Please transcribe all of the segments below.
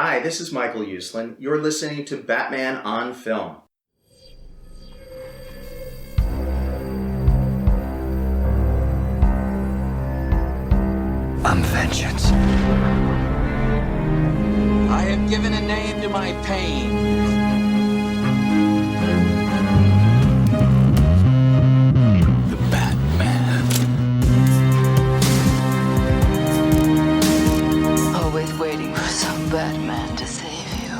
Hi, this is Michael Uslan. You're listening to Batman on Film. I'm vengeance. I have given a name to my pain. The Batman. Always waiting for some Batman to save you.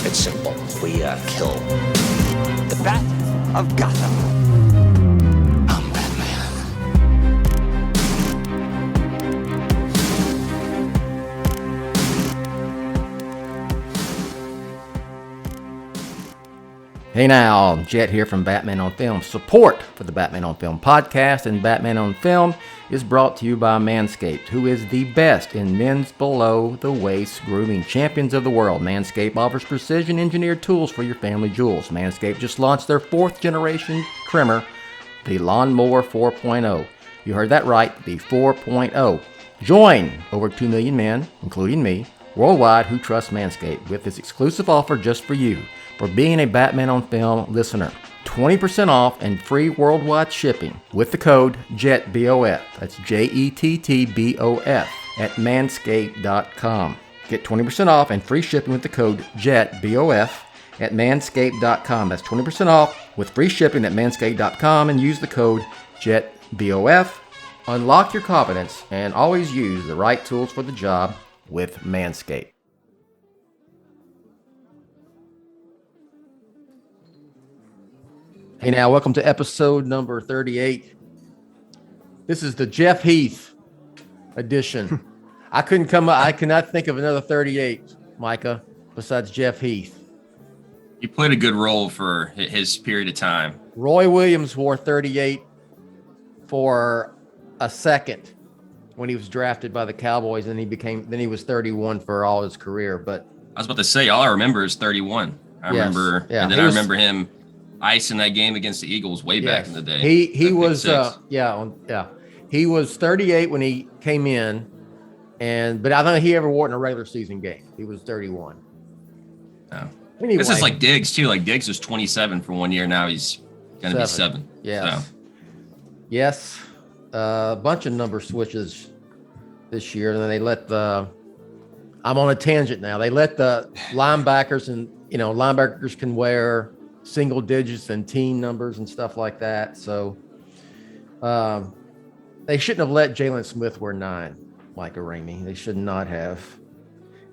It's simple. We kill the Bat of Gotham. I'm Batman. Hey now, Jet here from Batman on Film. Support for the Batman on Film podcast and Batman on Film is brought to you by Manscaped, who is the best in men's below-the-waist grooming champions of the world. Manscaped offers precision-engineered tools for your family jewels. Manscaped just launched their 4th-generation trimmer, the Lawnmower 4.0. You heard that right, the 4.0. Join over 2 million men, including me, worldwide who trust Manscaped with this exclusive offer just for you. For being a Batman on Film listener, 20% off and free worldwide shipping with the code JETBOF. That's JETTBOF at manscaped.com. Get 20% off and free shipping with the code JETBOF at manscaped.com. That's 20% off with free shipping at manscaped.com and use the code JETBOF. Unlock your confidence and always use the right tools for the job with Manscaped. Hey now, welcome to episode number 38. This is the Jeff Heath edition. I cannot think of another 38, Micah, besides Jeff Heath. He played a good role for his period of time. Roy Williams wore 38 for a second when he was drafted by the Cowboys, and then he was 31 for all his career. But I was about to say, all I remember is 31. I remember him icing that game against the Eagles way back in the day. He was he was 38 when he came in, but I don't think he ever wore it in a regular season game. He was 31. Oh. Anyway, this is like Diggs too. Like Diggs was 27 for 1 year. Now he's gonna be 7. Yes. So. Yes. A bunch of number switches this year, and then they let I'm on a tangent now. They let the linebackers linebackers can wear single digits and team numbers and stuff like that. So they shouldn't have let Jalen Smith wear 9, Micah Ramey. They should not have.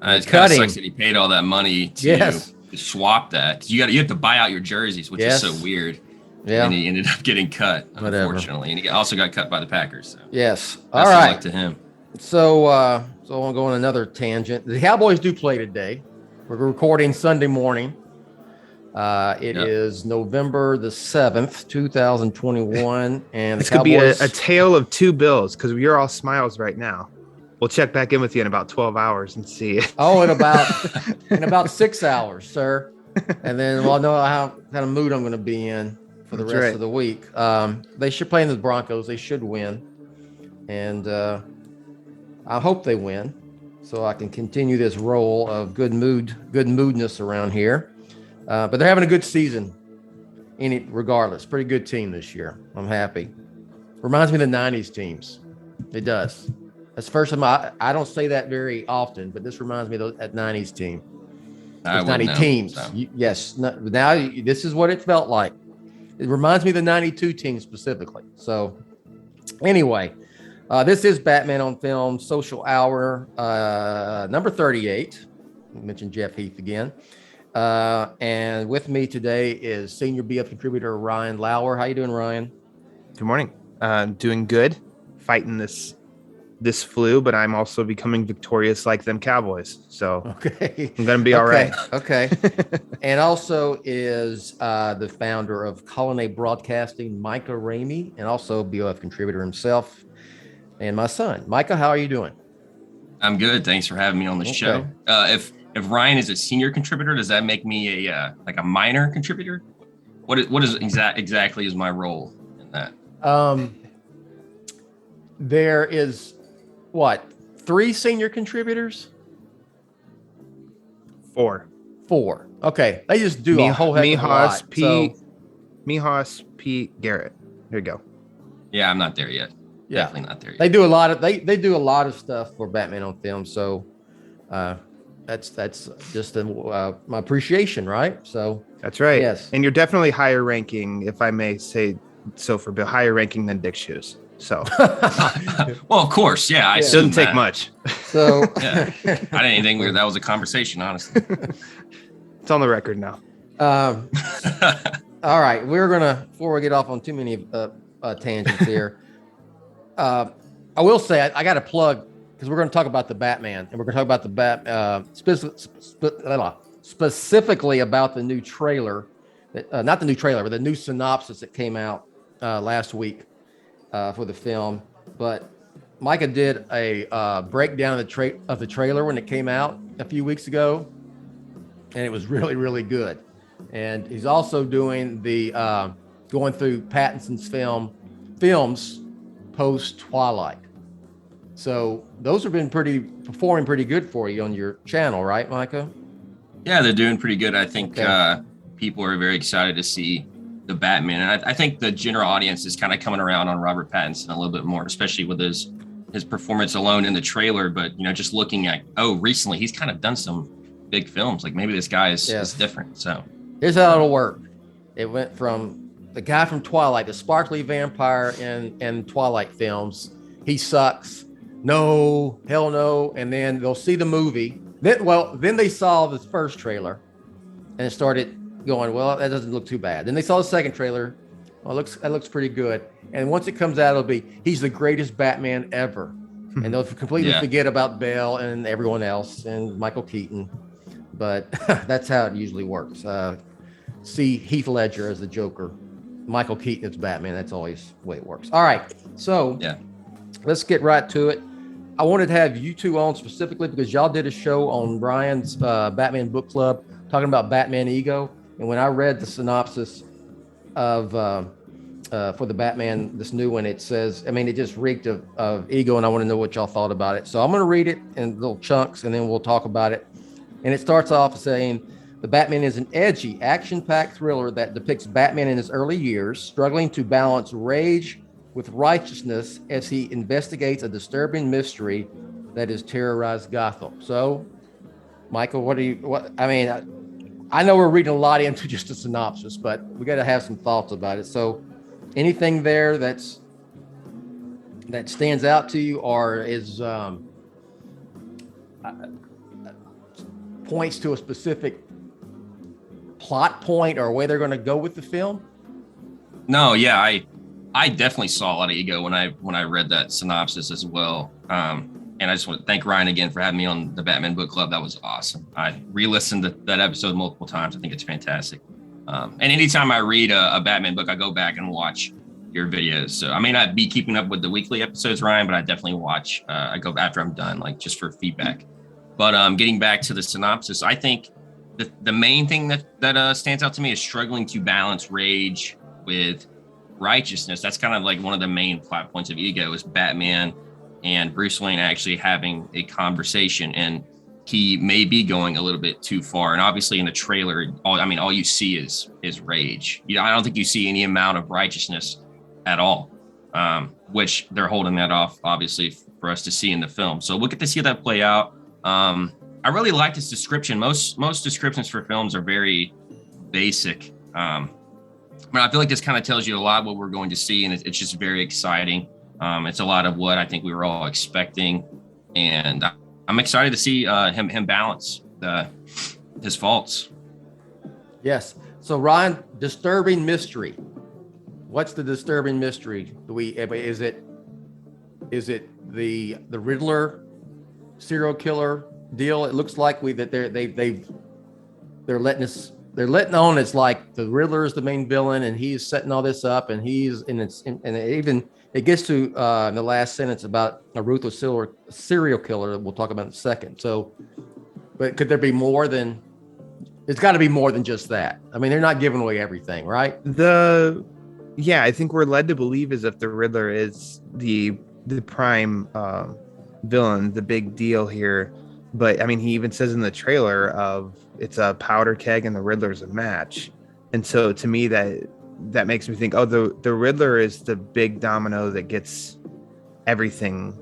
It kind of sucks that he paid all that money to swap that. You have to buy out your jerseys, which is so weird. Yeah. And he ended up getting cut, unfortunately. And he also got cut by the Packers. So. Yes. All right. Luck to him. So I'll go on another tangent. The Cowboys do play today. We're recording Sunday morning. It is November the 7th, 2021. And this could be a tale of two bills because you're all smiles right now. We'll check back in with you in about 12 hours and see. Oh, in about 6 hours, sir. And then we'll know how kind of mood I'm going to be in for the rest of the week. They should play in the Broncos. They should win. And I hope they win so I can continue this role of good moodness around here. But they're having a good season regardless. Pretty good team this year. I'm happy. Reminds me of the 90s teams. It does. That's the first time I don't say that very often, but this reminds me of that 90s team. Those 90 teams. So. Yes. Now this is what it felt like. It reminds me of the 92 team specifically. So anyway, this is Batman on Film Social Hour number 38. I mentioned Jeff Heath again. And with me today is senior BOF contributor Ryan Lauer. How you doing, Ryan? Good morning. Doing good. Fighting this flu, but I'm also becoming victorious like them Cowboys. So okay, I'm gonna be all right. Okay. And also is the founder of Coloneh Broadcasting, Micah Ramey, and also BOF contributor himself, and my son. Micah, how are you doing? I'm good. Thanks for having me on the show. If Ryan is a senior contributor, does that make me a minor contributor? What is exactly is my role in that? There is what, 3 senior contributors? 4. Okay, they just do a whole heck of a lot. Mihas, Pete, Garrett. There you go. Yeah, I'm not there yet. Yeah. Definitely not there yet. They do a lot of they do a lot of stuff for Batman on Film. So that's just my appreciation, right? So that's right. Yes, and you're definitely higher ranking, if I may say so, for Bill, higher ranking than Dick Shoes. So well, of course, yeah. I doesn't take much. So yeah. I didn't think that was a conversation, honestly. It's on the record now. All right, we're gonna, before we get off on too many tangents here. I will say I got to plug, because we're going to talk about the Batman, and we're going to talk about the specifically about the new trailer, not the new trailer, but the new synopsis that came out last week for the film. But Micah did a breakdown of the trailer when it came out a few weeks ago, and it was really, really good. And he's also doing the going through Pattinson's films post Twilight. So those have been performing pretty good for you on your channel, right, Micah? Yeah, they're doing pretty good. I think people are very excited to see the Batman, and I think the general audience is kind of coming around on Robert Pattinson a little bit more, especially with his performance alone in the trailer. But just looking at recently he's kind of done some big films. Like maybe this guy is different. So here's how it'll work. It went from the guy from Twilight, the sparkly vampire in Twilight films. He sucks. No, hell no. And then they'll see the movie. Then they saw the first trailer and it started going, well, that doesn't look too bad. Then they saw the second trailer. Well, that looks pretty good. And once it comes out, it'll be, he's the greatest Batman ever. And they'll completely forget about Bale and everyone else and Michael Keaton. But that's how it usually works. See Heath Ledger as the Joker. Michael Keaton as Batman. That's always the way it works. All right. So let's get right to it. I wanted to have you two on specifically because y'all did a show on Brian's Batman Book Club talking about Batman Ego. And when I read the synopsis of for the Batman, this new one, it says, it just reeked of ego, and I want to know what y'all thought about it. So I'm going to read it in little chunks, and then we'll talk about it. And it starts off saying, the Batman is an edgy, action-packed thriller that depicts Batman in his early years, struggling to balance rage with righteousness as he investigates a disturbing mystery that has terrorized Gotham. So, Michael, I know we're reading a lot into just a synopsis, but we got to have some thoughts about it. So, anything there that stands out to you, or is points to a specific plot point or where they're going to go with the film? No, yeah, I definitely saw a lot of ego when I read that synopsis as well. And I just want to thank Ryan again for having me on the Batman Book Club. That was awesome. I re-listened to that episode multiple times. I think it's fantastic. And anytime I read a Batman book, I go back and watch your videos. So I may not be keeping up with the weekly episodes, Ryan, but I definitely watch. I go after I'm done, like just for feedback. But getting back to the synopsis, I think the main thing that stands out to me is struggling to balance rage with righteousness. That's kind of like one of the main plot points of Ego is Batman and Bruce Wayne actually having a conversation, and he may be going a little bit too far. And obviously in the trailer, all you see is rage. I don't think you see any amount of righteousness at all, which they're holding that off, obviously, for us to see in the film. So we'll get to see that play out. I really like this description. Most descriptions for films are very basic. But I feel like this kind of tells you a lot what we're going to see, and it's just very exciting. It's a lot of what I think we were all expecting, and I'm excited to see him balance his faults. Yes. So Ryan, disturbing mystery. What's the disturbing mystery? Is it the Riddler serial killer deal? It looks like they're letting on it's like the Riddler is the main villain and he's setting all this up, and it gets to in the last sentence about a ruthless serial killer that we'll talk about in a second. So, but could there be more than? It's got to be more than just that. They're not giving away everything, right? I think we're led to believe as if the Riddler is the prime villain, the big deal here. But I mean, he even says in the trailer of it's a powder keg and the Riddler's a match. And so to me, that makes me think, oh, the Riddler is the big domino that gets everything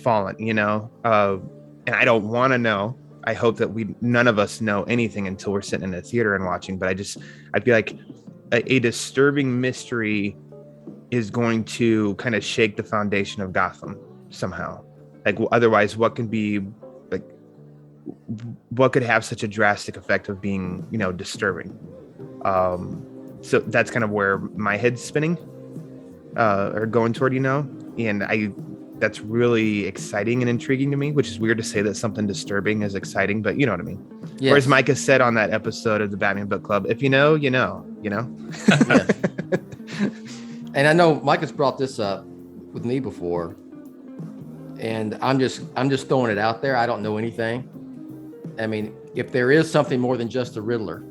fallen, you know? And I don't want to know. I hope that none of us know anything until we're sitting in a theater and watching. But I feel like a disturbing mystery is going to kind of shake the foundation of Gotham somehow. Like, otherwise, what could have such a drastic effect of being, you know, disturbing? So that's kind of where my head's spinning, or going toward, you know, and that's really exciting and intriguing to me, which is weird to say that something disturbing is exciting, but you know what I mean? Yes. Whereas Micah said on that episode of the Batman Book Club, if you know, you know. Yes. And I know Micah's brought this up with me before, and I'm just throwing it out there. I don't know anything. I mean, if there is something more than just the Riddler,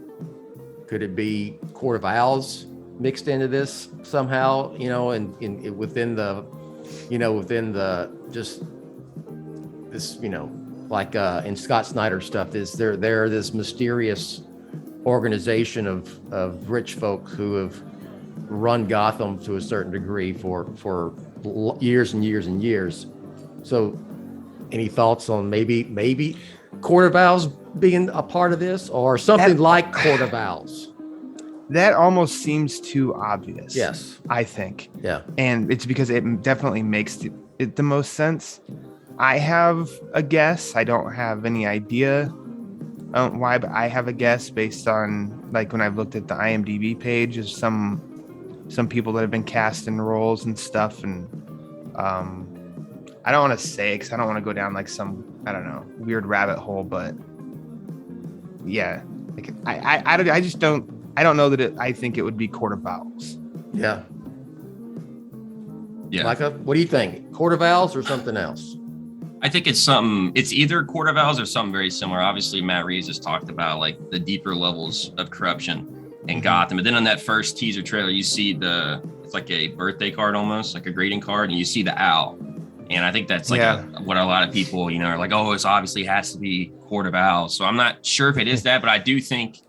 could it be Court of Owls mixed into this somehow, you know, and within the just this, you know, like in Scott Snyder stuff, is they're this mysterious organization of rich folks who have run Gotham to a certain degree for years and years and years. So any thoughts on maybe Court of Owls being a part of this, or something like Court of Owls? That almost seems too obvious. Yes. I think. Yeah. And it's because it definitely makes it the most sense. I have a guess. I don't have any idea why, but I have a guess based on, like, when I've looked at the IMDb page of some people that have been cast in roles and stuff. And I don't want to say it because I don't want to go down like some, I don't know, weird rabbit hole, but yeah, like I don't know that I think it would be Court of Owls. Yeah. Yeah. Micah, what do you think? Court of Owls or something else? I think it's either Court of Owls or something very similar. Obviously, Matt Reeves has talked about like the deeper levels of corruption in Gotham. But then on that first teaser trailer, you see it's like a birthday card almost, like a greeting card, and you see the owl. And I think that's like what a lot of people, you know, are like, oh, it's obviously has to be Court of Owls. So I'm not sure if it is that, but I do think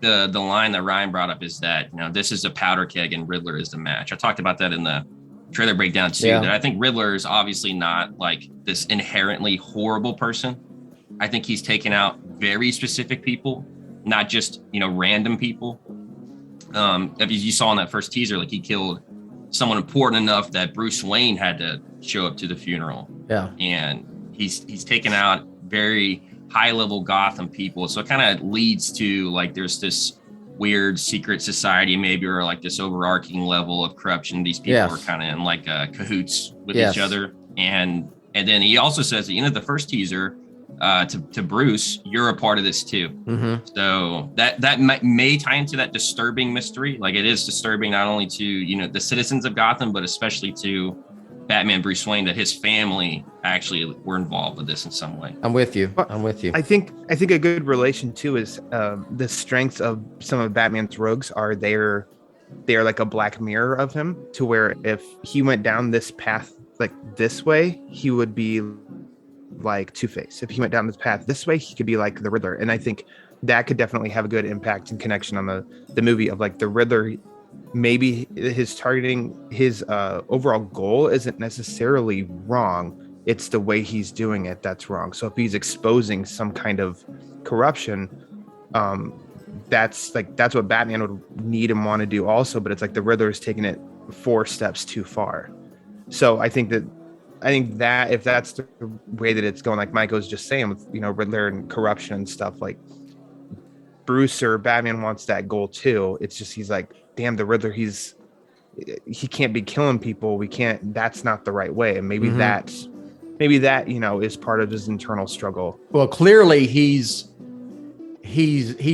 the line that Ryan brought up is that, you know, this is a powder keg and Riddler is the match. I talked about that in the trailer breakdown too, that I think Riddler is obviously not like this inherently horrible person. I think he's taken out very specific people, not just, you know, random people. If you saw in that first teaser, like he killed someone important enough that Bruce Wayne had to show up to the funeral. Yeah. And he's taken out very high level Gotham people. So it kind of leads to like, there's this weird secret society, maybe, or like this overarching level of corruption. These people are kind of in like cahoots with each other. And then he also says at the end of the first teaser to Bruce, you're a part of this too. Mm-hmm. So that may tie into that disturbing mystery. Like it is disturbing not only to, you know, the citizens of Gotham, but especially to Batman Bruce Wayne, that his family actually were involved with this in some way. I'm with you. I think a good relation too is the strengths of some of Batman's rogues are they are like a black mirror of him, to where if he went down this path like this way, he would be like Two-Face. If he went down this path this way, he could be like the Riddler. And I think that could definitely have a good impact and connection on the movie of like the Riddler. Maybe his targeting, his overall goal isn't necessarily wrong. It's the way he's doing it that's wrong. So if he's exposing some kind of corruption, that's what Batman would need and want to do also. But it's like the Riddler is taking it 4 steps too far. So I think that if that's the way that it's going, like Micah was just saying, with, you know, Riddler and corruption and stuff, like Bruce or Batman wants that goal too. It's just, he's like, damn, the Riddler, he can't be killing people. That's not the right way. And maybe that, you know, is part of his internal struggle. Well, clearly he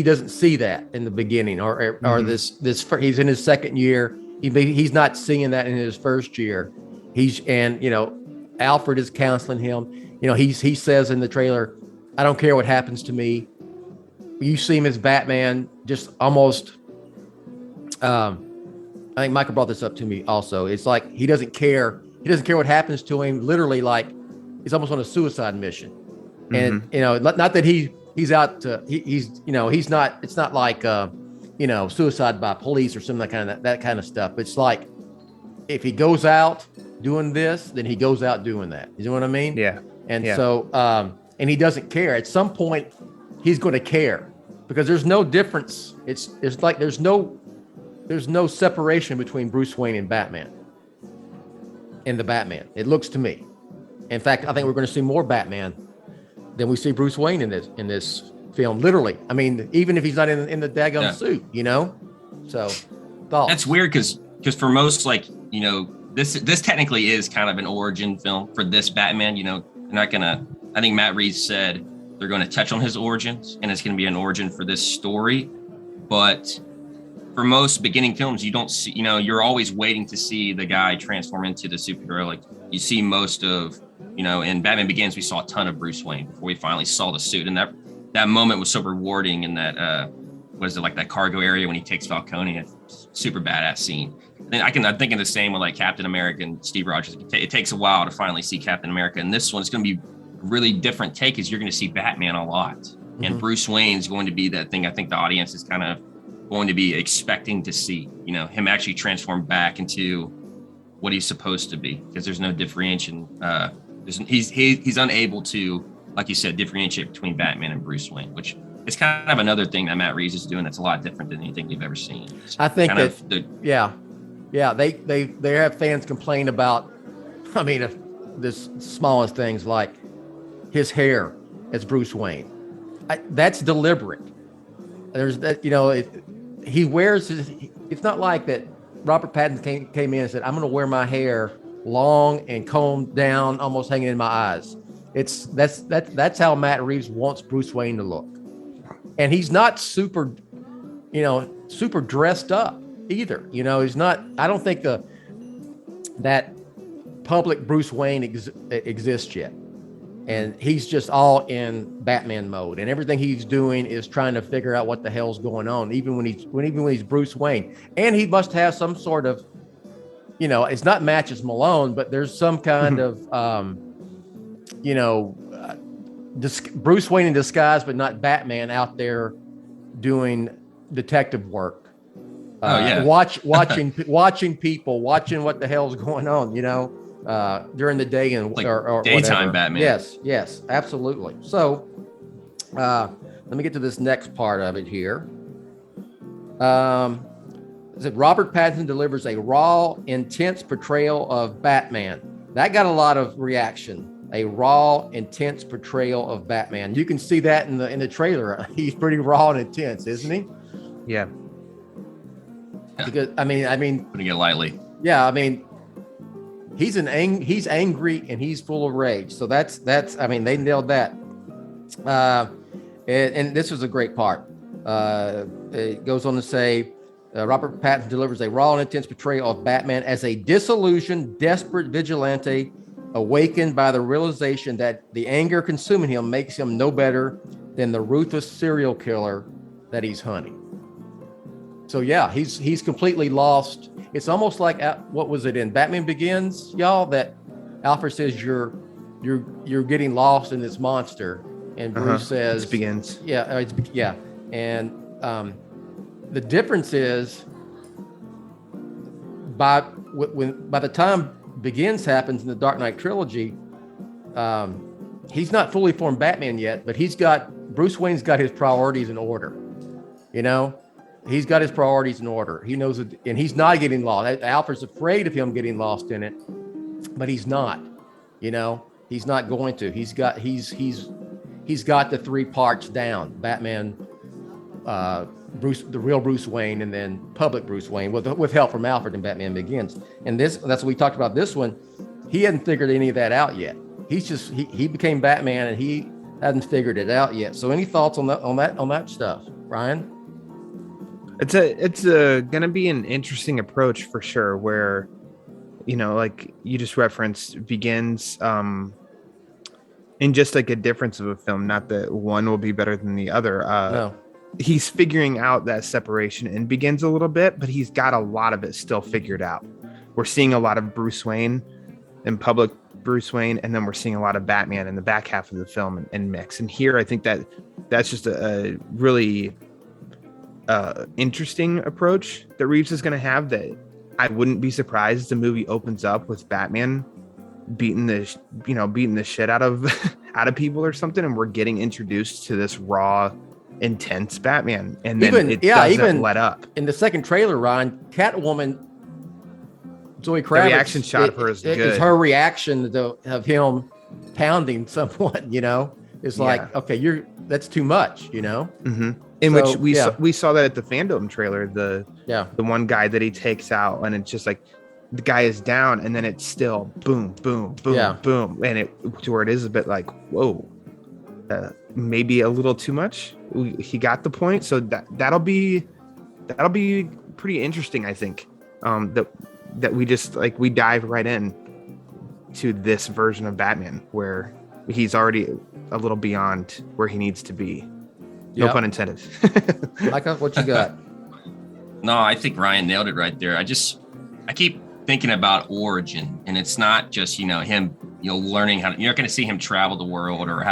doesn't see that in the beginning, or he's in his second year. He's not seeing that in his first year. You know, Alfred is counseling him. You know, he says in the trailer, I don't care what happens to me. You see him as Batman, just almost, I think Micah brought this up to me also. It's like, he doesn't care. He doesn't care what happens to him. Literally, like, almost on a suicide mission. And, not that he's out to, he's not, it's not like, suicide by police or something that kind of stuff. It's like, if he goes out doing this, then he goes out doing that. You know what I mean? Yeah. And so, and he doesn't care. At some point, he's going to care, because there's no difference. It's like there's no separation between Bruce Wayne and Batman. In the Batman, it looks to me. In fact, I think we're going to see more Batman than we see Bruce Wayne in this film. Literally, I mean, even if he's not in the daggone suit, So, thoughts? That's weird because for most, like, this technically is kind of an origin film for this Batman. They're not gonna. I think Matt Reeves said they're going to touch on his origins, and it's going to be an origin for this story. But for most beginning films, you don't see. You're always waiting to see the guy transform into the superhero. Like you see most of. In Batman Begins, we saw a ton of Bruce Wayne before we finally saw the suit, and that moment was so rewarding. In that was it like that cargo area when he takes Falcone? It's super badass scene. And I'm thinking the same with like Captain America and Steve Rogers. It takes a while to finally see Captain America, and this one's going to be a really different take, because you're going to see Batman a lot, and Bruce Wayne's going to be that thing. I think the audience is kind of going to be expecting to see, him actually transform back into what he's supposed to be, because there's no differentiation. He's unable to, like you said, differentiate between Batman and Bruce Wayne, which is kind of another thing that Matt Reeves is doing that's a lot different than anything you've ever seen. I think they have fans complain about, the smallest things like his hair as Bruce Wayne. That's deliberate. There's that, he wears his. It's not like that. Robert Pattinson came in and said, "I'm going to wear my hair long and combed down, almost hanging in my eyes." That's how Matt Reeves wants Bruce Wayne to look, and he's not super dressed up either. He's not. I don't think that public Bruce Wayne exists yet, and he's just all in Batman mode, and everything he's doing is trying to figure out what the hell's going on, even when he's Bruce Wayne, and he must have some sort of. It's not Matches Malone, but there's some kind of, Bruce Wayne in disguise, but not Batman, out there doing detective work. Watching people, watching what the hell's going on, during the day and like or daytime whatever. Batman. Yes, absolutely. So, let me get to this next part of it here. That Robert Pattinson delivers a raw, intense portrayal of Batman. That got a lot of reaction. A raw, intense portrayal of Batman. You can see that in the trailer. He's pretty raw and intense, isn't he? Yeah. Because I mean, putting it lightly. Yeah, he's angry and he's full of rage. So that's they nailed that. And this was a great part. It goes on to say. Robert Pattinson delivers a raw and intense portrayal of Batman as a disillusioned, desperate vigilante, awakened by the realization that the anger consuming him makes him no better than the ruthless serial killer that he's hunting. So yeah, he's completely lost. It's almost like what was it in Batman Begins, y'all? That Alfred says you're getting lost in this monster, and Bruce says it begins. Yeah, and the difference is by the time Begins happens in the Dark Knight trilogy, he's not fully formed Batman yet, but Bruce Wayne's got his priorities in order. He's got his priorities in order. He knows it, and he's not getting lost. Alfred's afraid of him getting lost in it, but he's not. He's not going to. He's got the three parts down: Batman, the real Bruce Wayne, and then public Bruce Wayne with help from Alfred in Batman Begins. And that's what we talked about. This one, he hadn't figured any of that out yet. He became Batman, and he hadn't figured it out yet. So any thoughts on that stuff, Ryan? It's gonna be an interesting approach for sure, where like you just referenced Begins, in just like a difference of a film, not that one will be better than the other. No. He's figuring out that separation in Begins a little bit, but he's got a lot of it still figured out. We're seeing a lot of Bruce Wayne in public Bruce Wayne, and then we're seeing a lot of Batman in the back half of the film and mix. And here, I think that's just a really interesting approach that Reeves is going to have. That I wouldn't be surprised the movie opens up with Batman beating the shit out of out of people or something, and we're getting introduced to this raw, intense Batman, and then it doesn't let up. In the second trailer, Ryan, Catwoman, Zoe Kravitz, the reaction shot of her is good. It's her reaction of him pounding someone. It's like, okay, that's too much. Mm-hmm. In which we saw that at the Fandom trailer, the one guy that he takes out, and it's just like the guy is down, and then it's still boom, boom, boom, boom, and it to where it is a bit like, whoa, maybe a little too much. He got the point, so that'll be pretty interesting, I think. That we just we dive right in to this version of Batman where he's already a little beyond where he needs to be. No pun intended. Micah, what you got? No, I think Ryan nailed it right there. I keep thinking about origin, and it's not just him learning how to, you're not going to see him travel the world or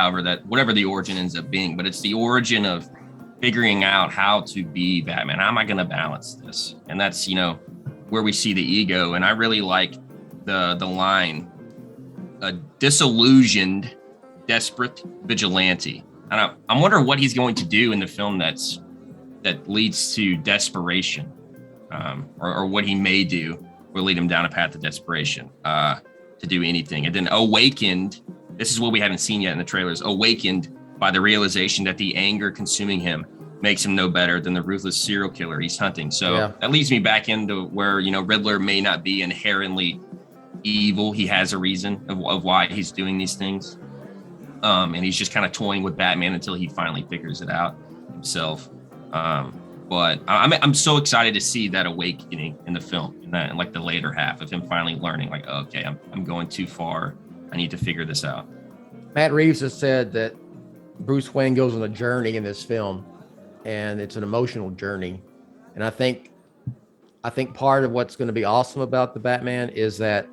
whatever the origin ends up being, but it's the origin of figuring out how to be Batman. How am I going to balance this? And that's where we see the ego. And I really like the line, a disillusioned, desperate vigilante. And I'm wondering what he's going to do in the film that leads to desperation, or what he may do will lead him down a path of desperation to do anything. And then awakened, this is what we haven't seen yet in the trailers, awakened by the realization that the anger consuming him makes him no better than the ruthless serial killer he's hunting. So that leads me back into where, Riddler may not be inherently evil. He has a reason of why he's doing these things. And he's just kind of toying with Batman until he finally figures it out himself. But I'm so excited to see that awakening in the film, in the later half of him finally learning, okay, I'm going too far. I need to figure this out. Matt Reeves has said that Bruce Wayne goes on a journey in this film, and it's an emotional journey. And I think part of what's going to be awesome about the Batman is that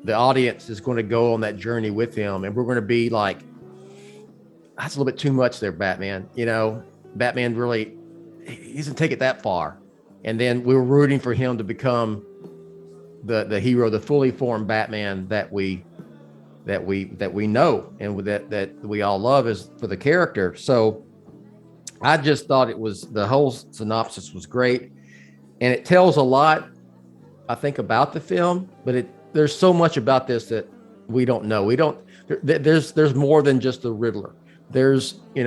the audience is going to go on that journey with him, and we're going to be like, that's a little bit too much there, Batman. Batman really, he doesn't take it that far. And then we were rooting for him to become the hero, the fully formed Batman that we know and that we all love is for the character. So I just thought the whole synopsis was great, and it tells a lot, I think, about the film, but there's so much about this that we don't know. There's more than just the Riddler. There's, we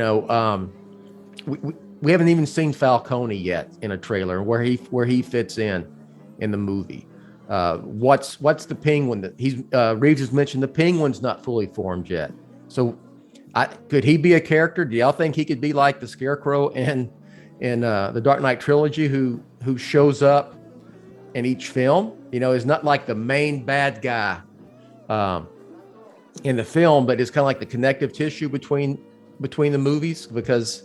haven't even seen Falcone yet in a trailer where he fits in the movie. What's the Penguin that Reeves has mentioned? The Penguin's not fully formed yet. So could he be a character? Do y'all think he could be like the Scarecrow in the Dark Knight trilogy who shows up in each film? Is not like the main bad guy in the film, but it's kind of like the connective tissue between the movies, because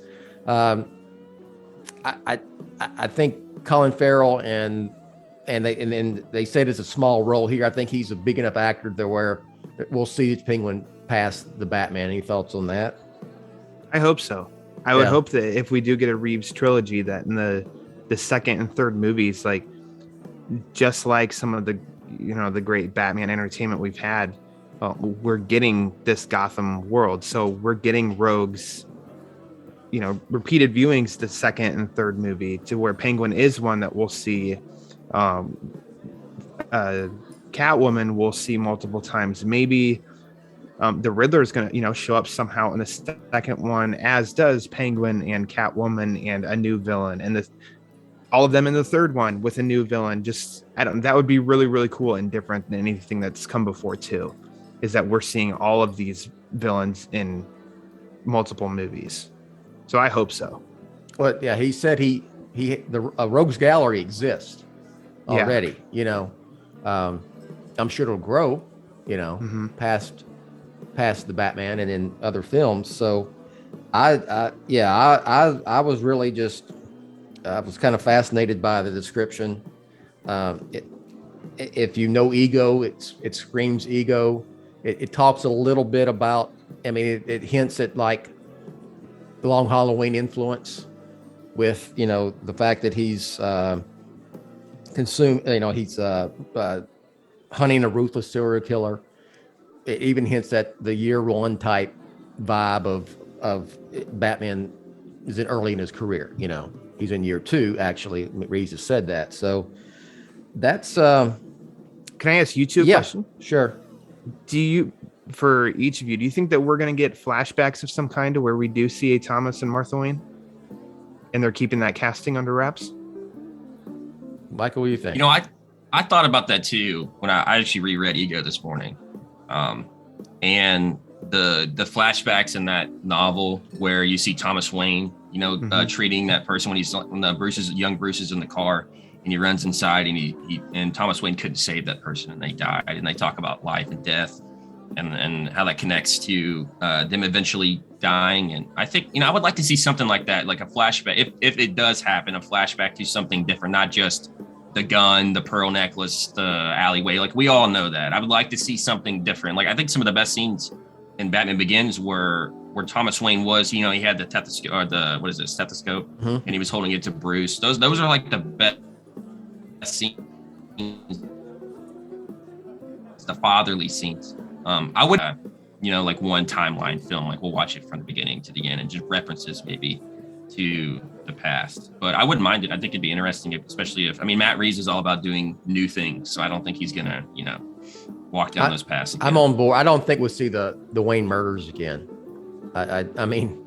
I think Colin Farrell and they said it's a small role here. I think he's a big enough actor to where we'll see the Penguin past the Batman. Any thoughts on that? I hope so. I would hope that if we do get a Reeves trilogy, that in the second and third movies, just like some of the the great Batman entertainment we've had, we're getting this Gotham world. So we're getting rogues, repeated viewings the second and third movie, to where Penguin is one that we'll see. Catwoman we'll see multiple times. Maybe the Riddler is going to show up somehow in the second one, as does Penguin and Catwoman and a new villain, and all of them in the third one with a new villain. That would be really, really cool and different than anything that's come before too, is that we're seeing all of these villains in multiple movies. So I hope so. Well, yeah, he said the Rogues Gallery exists already. I'm sure it'll grow, past the Batman and in other films. So I was really just, I was kind of fascinated by the description. If you know ego, it screams ego. it talks a little bit about, I mean, it hints at like the Long Halloween influence with, you know, the fact that he's he's hunting a ruthless serial killer. It even hints at the year one type vibe of Batman is early in his career. You know, he's in year 2, actually. Reeves has said that. So that's, can I ask you two a question? Sure. For each of you, do you think that we're going to get flashbacks of some kind to where we do see a Thomas and Martha Wayne and they're keeping that casting under wraps? Michael, what do you think? You know, I thought about that too when I actually reread Ego this morning. And the flashbacks in that novel where you see Thomas Wayne, you know, treating that person when young Bruce is in the car and he runs inside and Thomas Wayne couldn't save that person and they died, and they talk about life and death and how that connects to them eventually dying. And I think, you know, I would like to see something like that, like a flashback, if it does happen, a flashback to something different, not just the gun, the pearl necklace, the alleyway. Like, we all know that. I would like to see something different. Like, I think some of the best scenes in Batman Begins were where Thomas Wayne was, you know, he had the stethoscope, or stethoscope, and he was holding it to Bruce. Those are like the best scenes, the fatherly scenes. I would, you know, like one timeline film, like we'll watch it from the beginning to the end and just references maybe to the past. But I wouldn't mind it. I think it'd be interesting, especially if, I mean, Matt Reeves is all about doing new things, so I don't think he's gonna, you know, walk down those paths again. I'm on board. I don't think we'll see the Wayne murders again. I mean,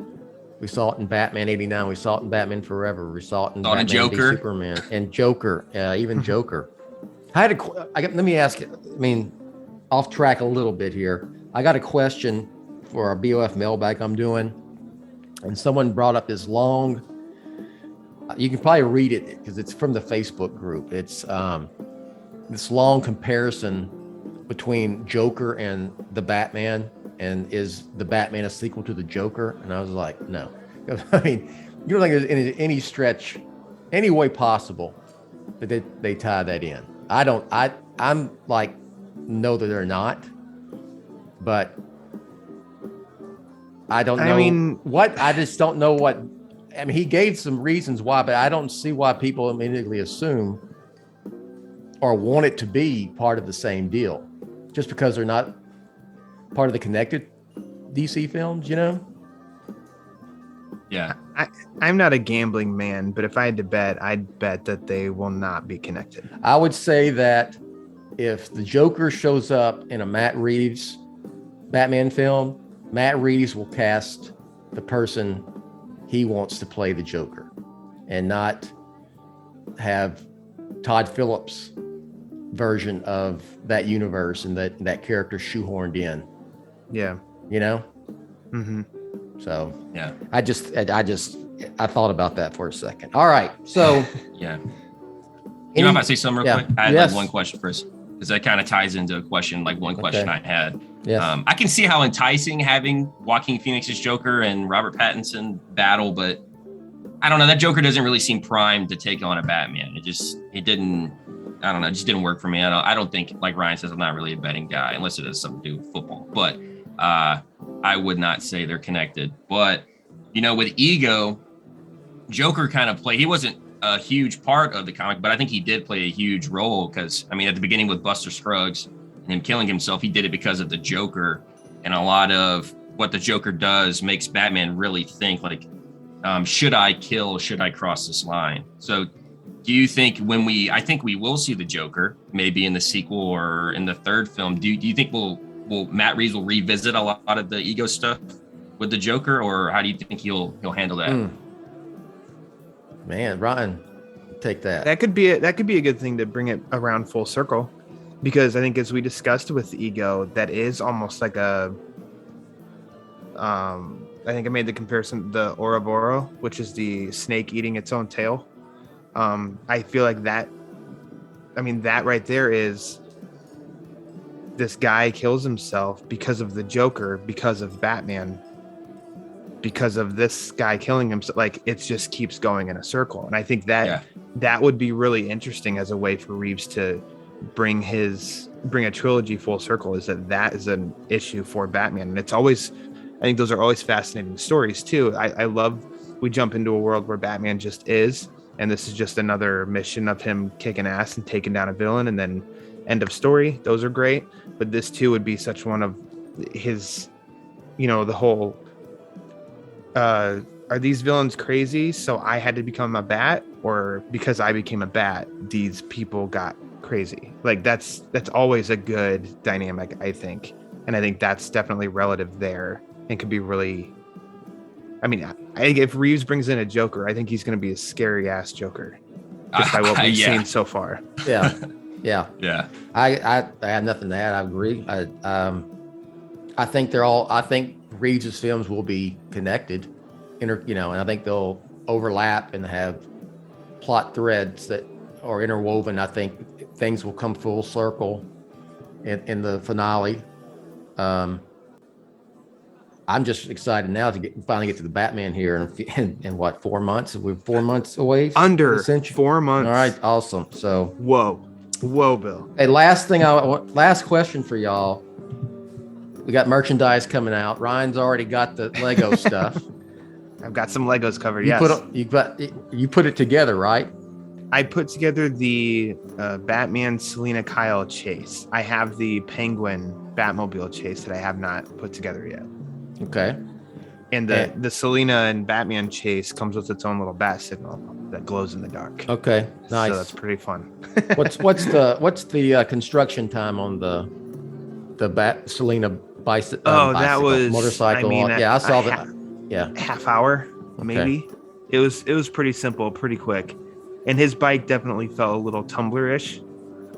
we saw it in Batman '89. We saw it in Batman Forever. We saw it in Batman Joker. v Superman and Joker. Even Joker. Let me ask you. I mean, off track a little bit here. I got a question for our BOF mailbag I'm doing, and someone brought up this long. You can probably read it because it's from the Facebook group. It's this long comparison between Joker and the Batman, and is the Batman a sequel to the Joker? And I was like, no. I mean, you don't think there's any stretch, any way possible that they tie that in. I'm like, no, that they're not, but I don't know I just don't know what, I mean, he gave some reasons why, but I don't see why people immediately assume or want it to be part of the same deal just because they're not part of the connected DC films, you know? Yeah. I'm not a gambling man, but if I had to bet, I'd bet that they will not be connected. I would say that if the Joker shows up in a Matt Reeves Batman film, Matt Reeves will cast the person he wants to play the Joker and not have Todd Phillips' version of that universe and that character shoehorned in. Yeah. You know? Mm-hmm. So yeah, I thought about that for a second. All right. So yeah. You know, if I say something real quick, I had like one question first, because that kind of ties into a question, like one question I had. Yes. I can see how enticing having Joaquin Phoenix's Joker and Robert Pattinson battle, but I don't know. That Joker doesn't really seem primed to take on a Batman. It just didn't work for me. I don't think, like Ryan says, I'm not really a betting guy unless it has something to do with football. But I would not say they're connected. But, you know, with Ego, Joker kind of he wasn't a huge part of the comic, but I think he did play a huge role because, I mean, at the beginning with Buster Scruggs and him killing himself, he did it because of the Joker. And a lot of what the Joker does makes Batman really think, like, should I kill? Should I cross this line? So do you think I think we will see the Joker maybe in the sequel or in the third film. Do you think Matt Reeves will revisit a lot of the Ego stuff with the Joker, or how do you think he'll handle that? Man, Ryan, take that. That could be a good thing to bring it around full circle, because I think, as we discussed with Ego, that is almost like a I think I made the comparison, the Ouroboros, which is the snake eating its own tail. I feel like that right there is, this guy kills himself because of the Joker, because of Batman, because of this guy killing himself. Like, it just keeps going in a circle. And I think that would be really interesting as a way for Reeves to bring a trilogy full circle is that is an issue for Batman. And I think those are always fascinating stories too. I love, we jump into a world where Batman just is, and this is just another mission of him kicking ass and taking down a villain, and then end of story. Those are great. But this too would be such one of his, the whole, are these villains crazy? So I had to become a bat, or because I became a bat, these people got crazy. Like that's always a good dynamic, I think. And I think that's definitely relative there and could be really, I mean, I think if Reeves brings in a Joker, I think he's going to be a scary ass Joker just by what we've seen so far. Yeah. Yeah. Yeah. I have nothing to add. I agree. I think I think Reeves' films will be connected, and I think they'll overlap and have plot threads that are interwoven. I think things will come full circle in the finale. I'm just excited now to finally get to the Batman here in what, 4 months? We're 4 months away. Under 4 months. All right, awesome. So whoa, Bill. Hey, last question for y'all. We got merchandise coming out. Ryan's already got the Lego stuff. I've got some Legos covered. You put it together, right? I put together the Batman Selina Kyle chase. I have the Penguin Batmobile chase that I have not put together yet. Okay. And the Selina and Batman chase comes with its own little bat signal that glows in the dark. Okay, nice. So that's pretty fun. What's the construction time on the Bat Selina bicycle? That was motorcycle. I saw that. Yeah, half hour maybe. It was pretty simple, pretty quick. And his bike definitely felt a little tumbler-ish.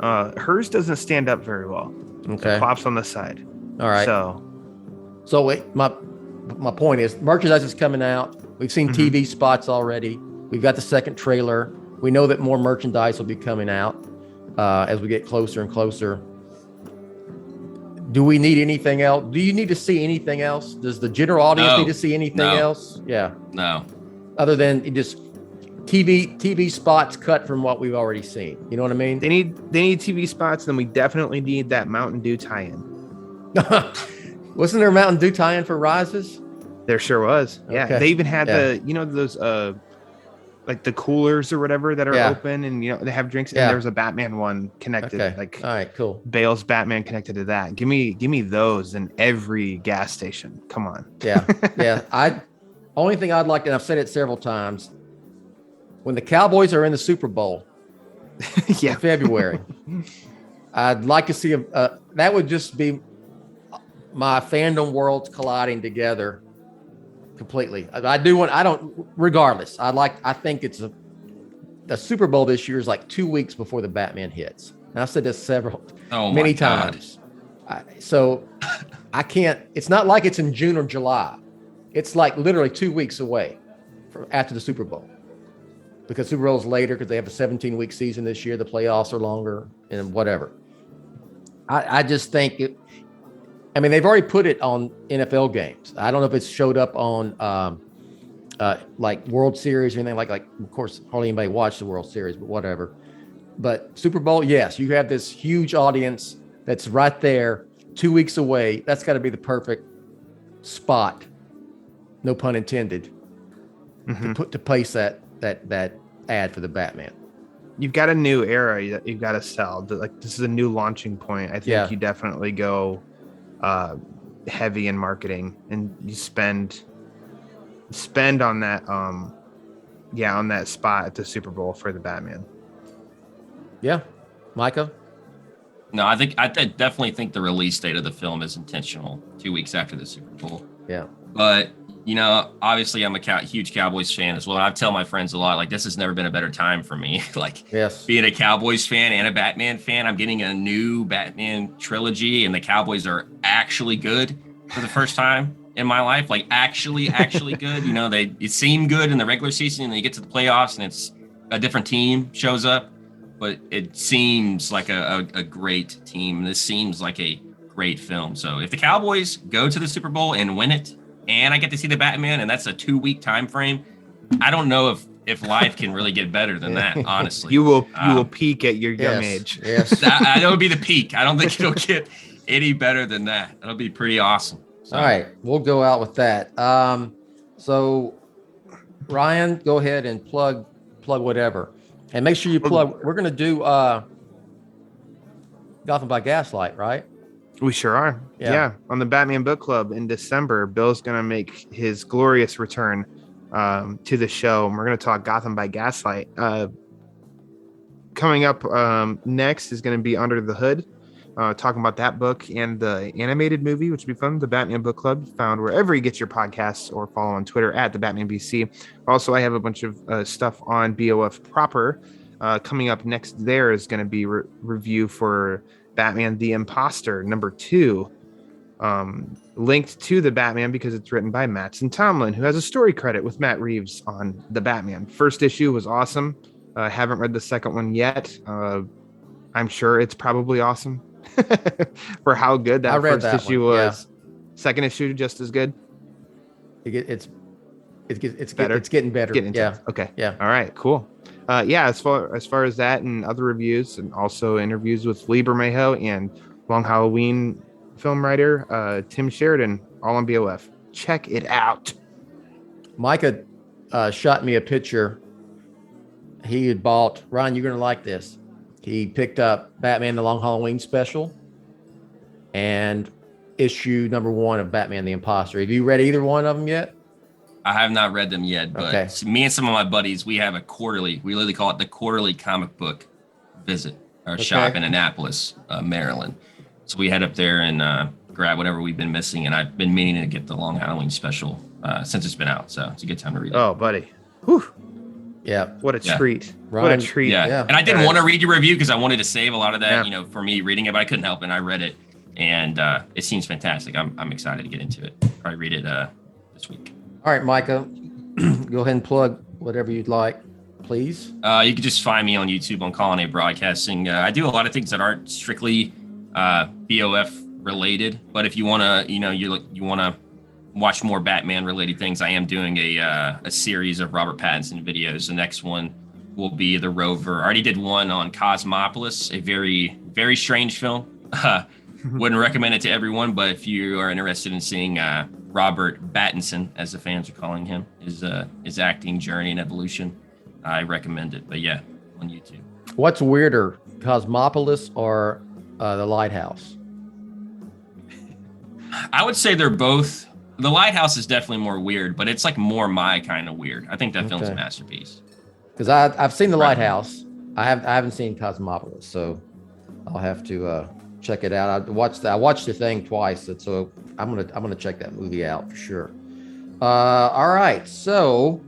Hers doesn't stand up very well. Okay. It flops on the side. All right. So wait, my point is merchandise is coming out. We've seen TV spots already. We've got the second trailer. We know that more merchandise will be coming out as we get closer and closer. Do we need anything else? Do you need to see anything else? Does the general audience need to see anything else? Yeah. No. Other than just TV spots cut from what we've already seen. You know what I mean? They need TV spots, then we definitely need that Mountain Dew tie-in. Wasn't there a Mountain Dew tie-in for Rises? There sure was. Yeah. Okay. They even had those like the coolers or whatever that are open, and they have drinks, and there's a Batman one connected. Okay. Like, all right, cool. Bale's Batman connected to that. Give me those in every gas station. Come on. Yeah. Yeah. Only thing I'd like, and I've said it several times, when the Cowboys are in the Super Bowl in February, I'd like to see that would just be my fandom worlds colliding together completely. Regardless, I think it's the Super Bowl this year is like 2 weeks before the Batman hits. And I've said this many times. So I can't, it's not like it's in June or July. It's like literally 2 weeks away after the Super Bowl, because Super Bowl is later because they have a 17-week season this year. The playoffs are longer and whatever. I just think they've already put it on NFL games. I don't know if it's showed up on like World Series or anything like, of course, hardly anybody watched the World Series, but whatever. But Super Bowl, yes, you have this huge audience that's right there 2 weeks away. That's got to be the perfect spot, no pun intended, to place that ad for the Batman. You've got a new era that you've got to sell. Like, this is a new launching point. I think you definitely go heavy in marketing, and you spend on that on that spot at the Super Bowl for the Batman. Yeah. Micah? No, I definitely think the release date of the film is intentional, 2 weeks after the Super Bowl. Yeah. But obviously I'm a huge Cowboys fan as well. And I tell my friends a lot, like, this has never been a better time for me. Like, being a Cowboys fan and a Batman fan, I'm getting a new Batman trilogy, and the Cowboys are actually good for the first time in my life. Like, actually good. It seemed good in the regular season, and then you get to the playoffs and it's a different team shows up, but it seems like a great team. This seems like a great film. So if the Cowboys go to the Super Bowl and win it, and I get to see the Batman, and that's a 2 week time frame, I don't know if life can really get better than that. Honestly, you will peak at your young age. Yes, that would be the peak. I don't think it'll get any better than that. That'll be pretty awesome. So. All right, we'll go out with that. So Ryan, go ahead and plug whatever, and make sure you plug. We're gonna do Gotham by Gaslight, right? We sure are. Yeah. On the Batman Book Club in December, Bill's going to make his glorious return to the show. And we're going to talk Gotham by Gaslight. Coming up next is going to be Under the Hood, talking about that book and the animated movie, which will be fun. The Batman Book Club, found wherever you get your podcasts, or follow on Twitter at the Batman BC. Also, I have a bunch of stuff on BOF proper. Coming up next there is going to be review for Batman the Imposter #2, linked to the Batman because it's written by Mattson Tomlin, who has a story credit with Matt Reeves on the Batman. First issue was awesome. Haven't read the second one yet. I'm sure it's probably awesome for how good that first issue was. Yeah. Second issue just as good. It's better. It's getting better. Okay. Yeah. All right. Cool. As far as that and other reviews, and also interviews with Lee Bermejo and Long Halloween film writer Tim Sheridan, all on BOF. Check it out. Micah shot me a picture. He had bought, Ryan, you're going to like this. He picked up Batman the Long Halloween special and issue #1 of Batman the Imposter. Have you read either one of them yet? I have not read them yet, but me and some of my buddies, we have we literally call it the quarterly comic book visit, our shop in Annapolis, Maryland. So we head up there and grab whatever we've been missing. And I've been meaning to get the Long Halloween special since it's been out. So it's a good time to read it. Oh, buddy. Whew. Yeah. What a treat. Ryan, what a treat. Yeah. And I didn't want to read your review because I wanted to save a lot of that, for me reading it, but I couldn't help it. And I read it, and it seems fantastic. I'm excited to get into it. Probably read it this week. All right, Micah, go ahead and plug whatever you'd like, please. You can just find me on YouTube on Coloneh Broadcasting. I do a lot of things that aren't strictly BOF related, but if you want to, you want to watch more Batman related things, I am doing a series of Robert Pattinson videos. The next one will be The Rover. I already did one on Cosmopolis, a very, very strange film. Wouldn't recommend it to everyone, but if you are interested in seeing Robert Pattinson, as the fans are calling him, his acting journey and evolution, I recommend it. But yeah, on YouTube. What's weirder, Cosmopolis or The Lighthouse? I would say they're both. The Lighthouse is definitely more weird, but it's like more my kind of weird. I think that film's a masterpiece. Because I've seen The Lighthouse. I haven't seen Cosmopolis, so I'll have to check it out. I watched the thing twice, so I'm gonna check that movie out for sure. All right, so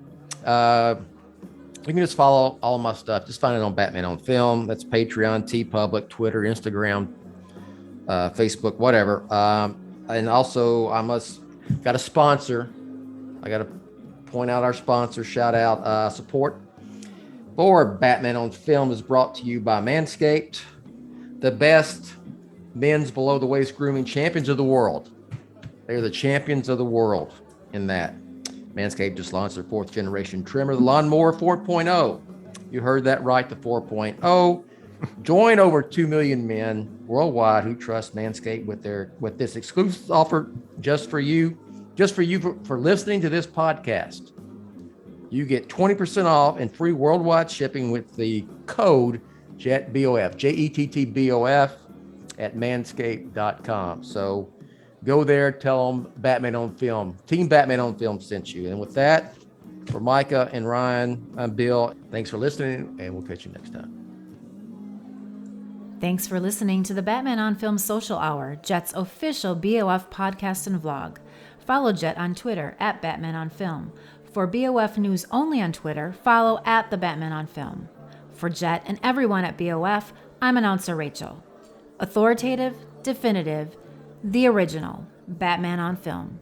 you can just follow all of my stuff. Just find it on Batman on Film. That's Patreon, TeePublic, Twitter, Instagram, Facebook, whatever. And also got a sponsor. I got to point out our sponsor. Shout out support for Batman on Film is brought to you by Manscaped, the best men's below the waist grooming champions of the world. They're the champions of the world in that. Manscaped just launched their 4th generation trimmer, the Lawnmower 4.0. You heard that right, the 4.0. Join over 2 million men worldwide who trust Manscaped with this exclusive offer just for you for listening to this podcast. You get 20% off and free worldwide shipping with the code JETTBOF, JETTBOF at manscaped.com. So go there, tell them Batman on Film, Team Batman on Film sent you. And with that, for Micah and Ryan, I'm Bill. Thanks for listening, and we'll catch you next time. Thanks for listening to the Batman on Film Social Hour, Jet's official BOF podcast and vlog. Follow Jet on Twitter at Batman on Film. For BOF news only on Twitter, follow at the Batman on Film. For Jet and everyone at BOF, I'm announcer Rachel. Authoritative, definitive, the original Batman on Film.